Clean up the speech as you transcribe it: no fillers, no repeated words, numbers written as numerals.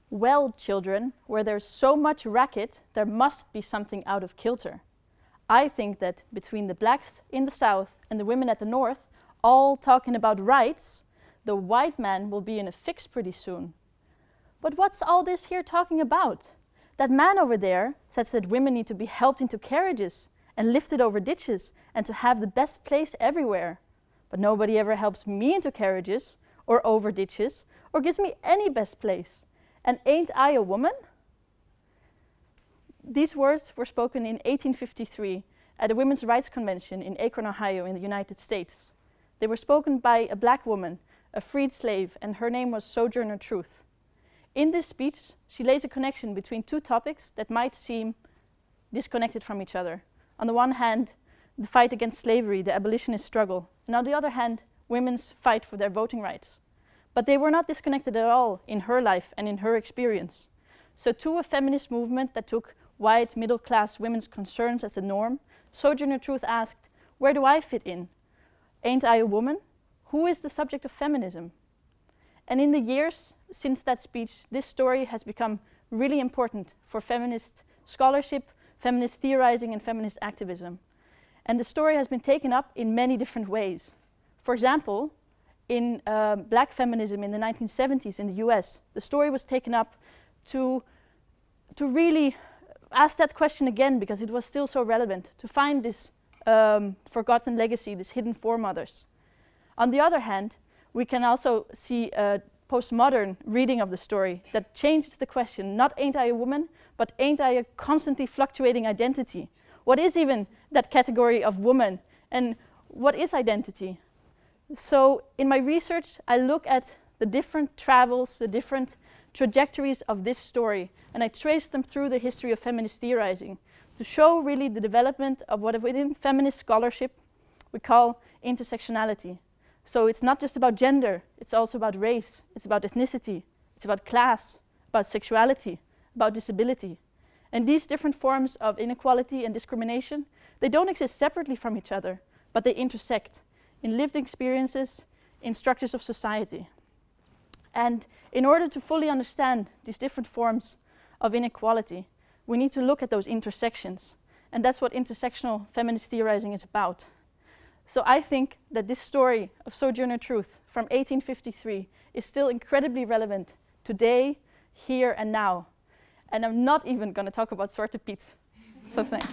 Well, children, where there's so much racket, there must be something out of kilter. I think that between the blacks in the south and the women at the north, all talking about rights, the white man will be in a fix pretty soon. But what's all this here talking about? That man over there says that women need to be helped into carriages and lifted over ditches and to have the best place everywhere. But nobody ever helps me into carriages or over ditches or gives me any best place. And ain't I a woman? These words were spoken in 1853 at a Women's Rights Convention in Akron, Ohio in the United States. They were spoken by a black woman, a freed slave, and her name was Sojourner Truth. In this speech, she lays a connection between two topics that might seem disconnected from each other. On the one hand, the fight against slavery, the abolitionist struggle, and on the other hand, women's fight for their voting rights. But they were not disconnected at all in her life and in her experience. So to a feminist movement that took white, middle-class women's concerns as the norm, Sojourner Truth asked, where do I fit in? Ain't I a woman? Who is the subject of feminism? And in the years since that speech, this story has become really important for feminist scholarship, feminist theorizing, and feminist activism. And the story has been taken up in many different ways. For example, in black feminism in the 1970s in the US, the story was taken up to really ask that question again because it was still so relevant, to find this forgotten legacy, this hidden foremothers. On the other hand, we can also see a postmodern reading of the story that changes the question, not ain't I a woman, but ain't I a constantly fluctuating identity? What is even that category of woman, and what is identity? So in my research, I look at the different travels, the different trajectories of this story, and I trace them through the history of feminist theorizing to show really the development of what within feminist scholarship we call intersectionality. So it's not just about gender, it's also about race, it's about ethnicity, it's about class, about sexuality, about disability. And these different forms of inequality and discrimination, they don't exist separately from each other, but they intersect in lived experiences, in structures of society. And in order to fully understand these different forms of inequality, we need to look at those intersections. And that's what intersectional feminist theorizing is about. So I think that this story of Sojourner Truth from 1853 is still incredibly relevant today, here and now. And I'm not even going to talk about Zwarte Piet. So thanks.